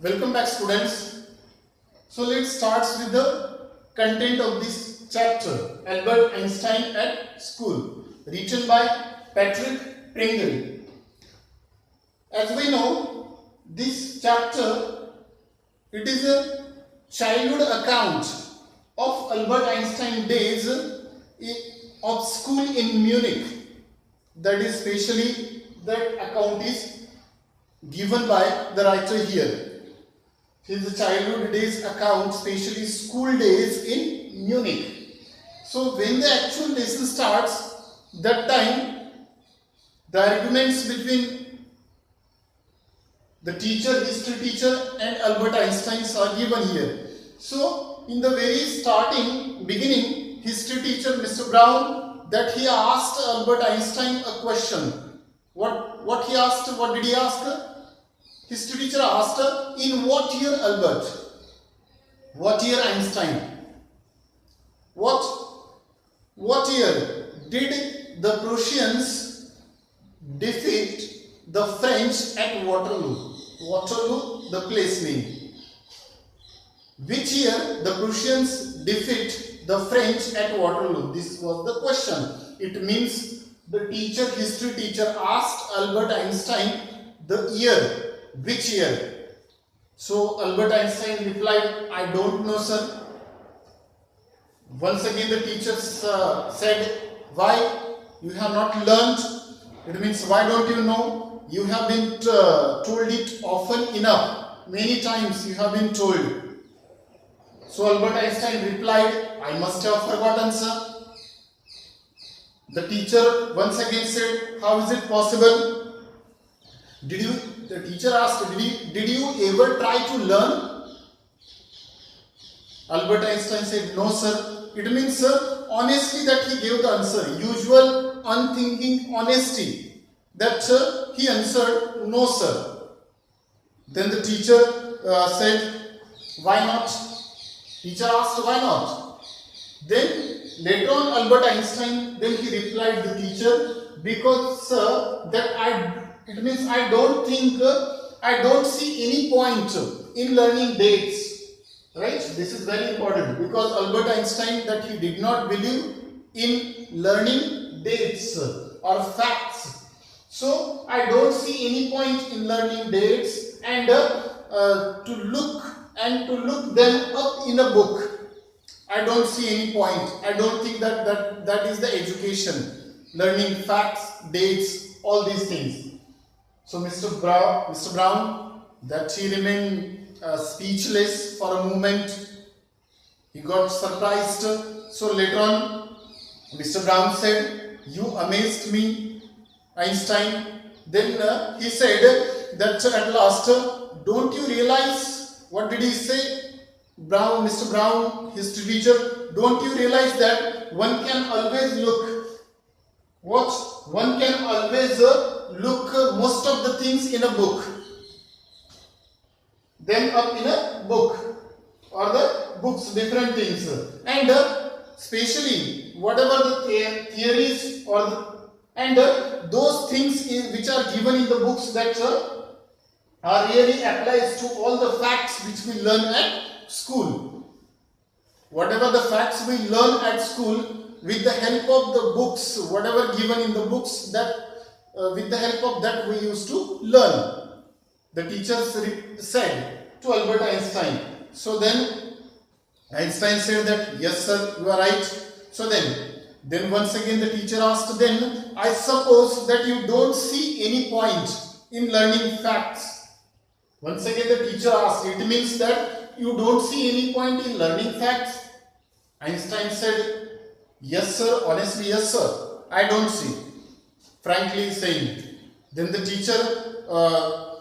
Welcome back, students. So let's start with the content of this chapter, Albert Einstein at School, written by Patrick Pringle. As we know, this chapter, it is a childhood account of Albert Einstein days of school in Munich. That is specially that account is given by the writer here. His childhood days account, especially school days in Munich. So when the actual lesson starts, that time the arguments between the teacher, history teacher and Albert Einstein are given here. So in the very beginning, history teacher Mr. Brown, that he asked Albert Einstein a question. What he asked? What did he ask? History teacher asked, in what year Albert? What year Einstein? What year did the Prussians defeat the French at Waterloo? Waterloo, the place name. Which year the Prussians defeat the French at Waterloo? This was the question. It means the teacher, history teacher asked Albert Einstein the year. Which year? So Albert Einstein replied, I don't know, sir. Once again the teacher said, why? You have not learned. It means, why don't you know? You have been told it often enough. Many times you have been told. So Albert Einstein replied, I must have forgotten, sir. The teacher once again said, how is it possible? The teacher asked, did you ever try to learn? Albert Einstein said, no, sir. It means, sir, honestly that he gave the answer. Usual unthinking honesty. That he answered, no, sir. Then the teacher said, why not? Teacher asked, why not? Then later on Albert Einstein, then he replied the teacher, because it means I don't think, I don't see any point in learning dates. Right? This is very important because Albert Einstein, that he did not believe in learning dates or facts. So I don't see any point in learning dates and to look them up in a book. I don't see any point. I don't think that is the education. Learning facts, dates, all these things. So Mr. Brown, that he remained speechless for a moment. He got surprised. So later on, Mr. Brown said, you amazed me, Einstein. Then he said that at last, don't you realize, what did he say? Mr. Brown, history teacher, don't you realize that one can always look, one can always look most of the things in a book, then up in a book or the books, different things, and especially whatever the theories and those things which are given in the books that are really applies to all the facts which we learn at school. Whatever the facts we learn at school, with the help of the books, whatever given in the books, that with the help of that we used to learn. The teacher said to Albert Einstein. So then Einstein said that, yes sir, you are right. So then once again the teacher asked, then I suppose that you don't see any point in learning facts. Once again the teacher asked, it means that you don't see any point in learning facts? Einstein said, yes sir, honestly yes sir, I don't see. Frankly saying. Then the teacher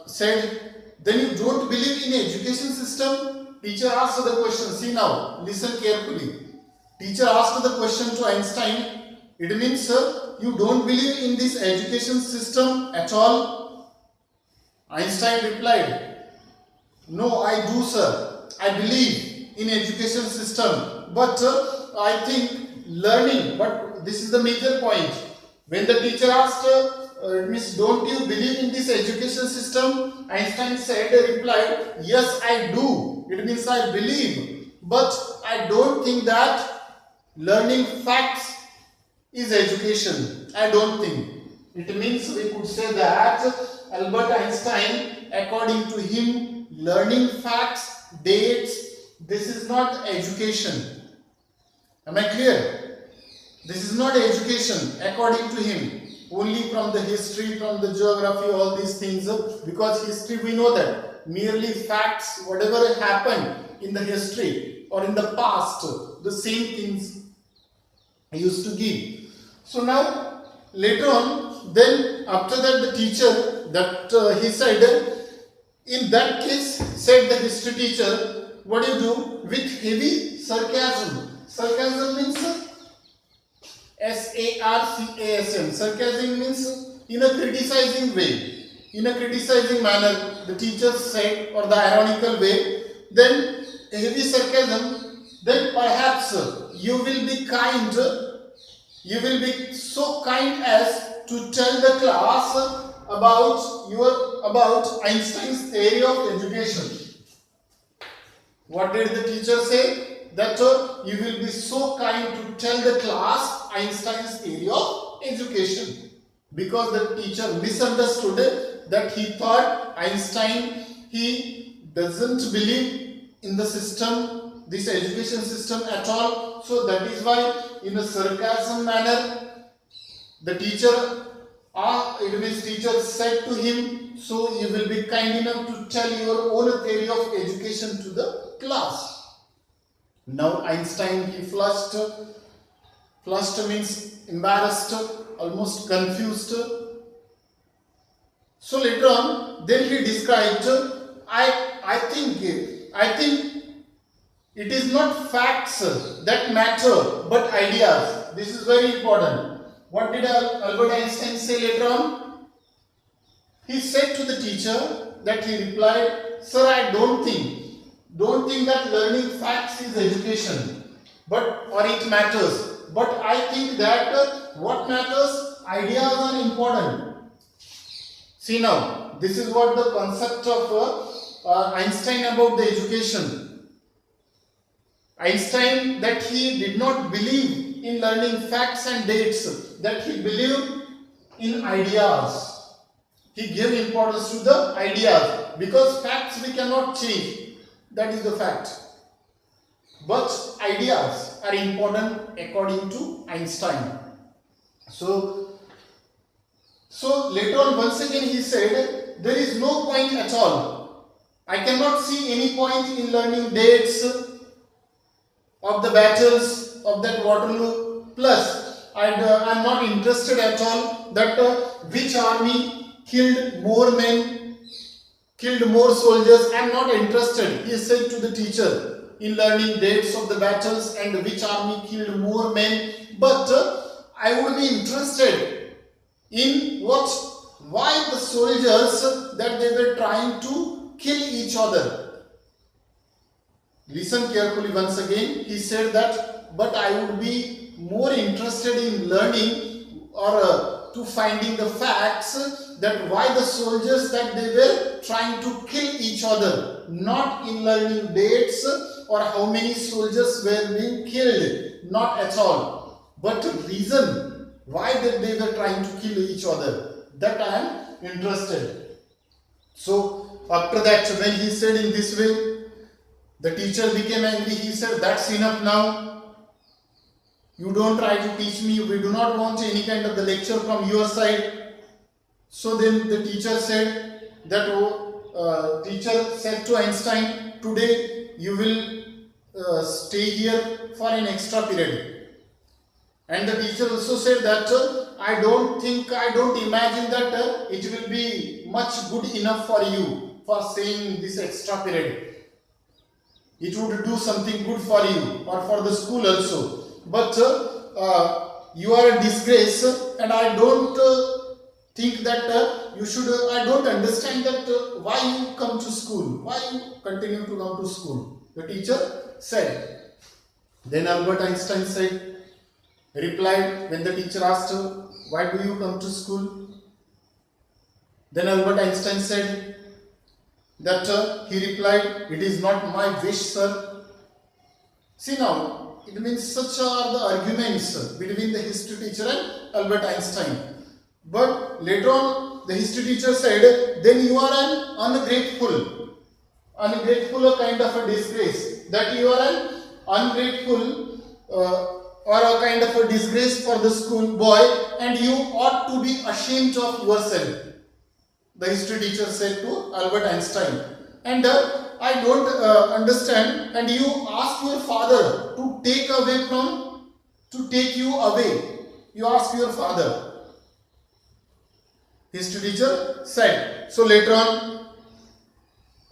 said, then you don't believe in education system? Teacher asked the question. See now, listen carefully. Teacher asked the question to Einstein. It means, sir, you don't believe in this education system at all? Einstein replied, no, I do, sir. I believe in education system. But I think learning, but this is the major point. When the teacher asked it means don't you believe in this education system? Einstein replied, yes, I do. It means I believe, but I don't think that learning facts is education. I don't think. It means we could say that Albert Einstein, according to him, learning facts, dates, this is not education. Am I clear? This is not education according to him. Only from the history, from the geography, all these things. Because history, we know that merely facts, whatever happened in the history or in the past, the same things I used to give. So now later on, then after that the teacher that he said, in that case, said the history teacher, what do you do? With heavy sarcasm. Sarcasm means S-A-R-C-A-S-M. Sarcasm means in a criticizing way, in a criticizing manner, the teacher said, or the ironical way, then heavy sarcasm, then perhaps you will be kind, you will be so kind as to tell the class about Einstein's theory of education. What did the teacher say? That you will be so kind to tell the class Einstein's theory of education, because the teacher misunderstood that he thought Einstein, he doesn't believe in the system, this education system at all. So that is why in a sarcasm manner the teacher said to him, so you will be kind enough to tell your own theory of education to the class. Now Einstein, he flushed means embarrassed, almost confused. So later on, then he described, I think it is not facts that matter, but ideas. This is very important. What did Albert Einstein say later on? He said to the teacher that he replied, sir, I don't think that learning facts is education, or it matters. But I think that what matters, ideas are important. See now, this is what the concept of Einstein about the education. Einstein, that he did not believe in learning facts and dates, that he believed in ideas. He gave importance to the ideas, because facts we cannot change. That is the fact. But ideas are important according to Einstein. So later on, once again he said, there is no point at all. I cannot see any point in learning dates of the battles of that Waterloo. Plus, I am not interested at all that which army killed more men, killed more soldiers. I am not interested, he said to the teacher, in learning dates of the battles and which army killed more men. But I would be interested in why the soldiers that they were trying to kill each other. Listen carefully once again. He said that, but I would be more interested in learning or to finding the facts that why the soldiers that they were trying to kill each other, not in learning dates or how many soldiers were being killed, not at all, but the reason why that they were trying to kill each other, that I am interested. So after that, when he said in this way, the teacher became angry. He said, that's enough now. You don't try to teach me. We do not want any kind of the lecture from your side. So then the teacher said that, teacher said to Einstein, today you will stay here for an extra period. And the teacher also said that I don't imagine that it will be much good enough for you for staying this extra period. It would do something good for you or for the school also. But you are a disgrace, and I don't think that you should. I don't understand that why you come to school, why you continue to come to school. The teacher said. Then Albert Einstein replied when the teacher asked her, why do you come to school? Then Albert Einstein said that he replied, "It is not my wish, sir." See now, it means such are the arguments between the history teacher and Albert Einstein. But later on, the history teacher said, "Then you are an ungrateful a kind of a disgrace. That you are an ungrateful or a kind of a disgrace for the school boy, and you ought to be ashamed of yourself." The history teacher said to Albert Einstein. And I don't understand. And you ask your father to take you away. You ask your father. History teacher said. So later on,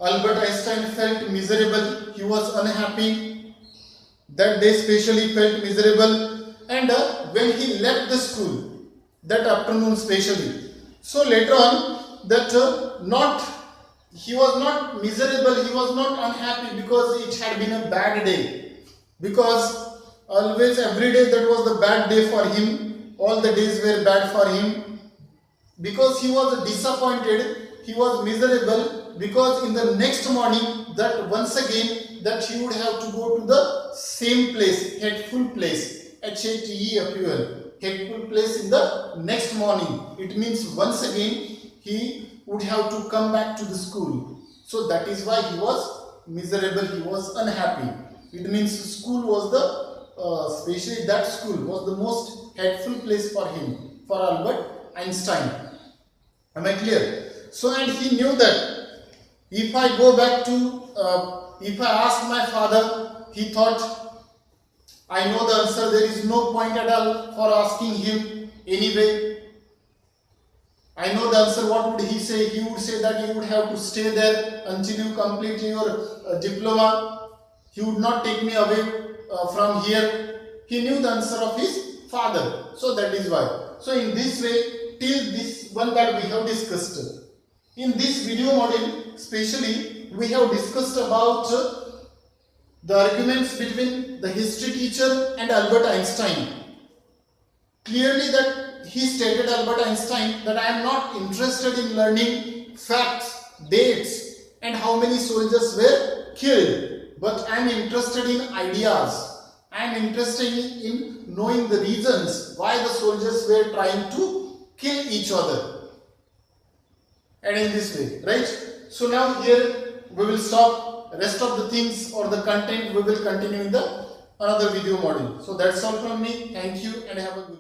Albert Einstein felt miserable. He was unhappy. That day especially felt miserable. And when he left the school, that afternoon especially. So later on, that he was not miserable, he was not unhappy because it had been a bad day. Because always, every day that was the bad day for him. All the days were bad for him. Because he was disappointed, he was miserable, because in the next morning, that once again, that he would have to go to the same place, hateful place, HATEFUL, hateful place in the next morning. It means once again, he would have to come back to the school. So that is why he was miserable, he was unhappy. It means school was especially that school was the most hateful place for him, for Albert Einstein. Am I clear? So, and he knew that if I go back to, if I ask my father, he thought, I know the answer, there is no point at all for asking him anyway. I know the answer. What would he say? He would say that you would have to stay there until you complete your diploma. He would not take me away from here. He knew the answer of his father. So that is why. So in this way, till this one that we have discussed. In this video module, especially, we have discussed about the arguments between the history teacher and Albert Einstein. Clearly that he stated, Albert Einstein, that I am not interested in learning facts, dates, and how many soldiers were killed, but I am interested in ideas. I am interested in knowing the reasons why the soldiers were trying to kill each other. And in this way, right? So now here we will stop. Rest of the things or the content we will continue in the another video module. So that's all from me. Thank you and have a good day.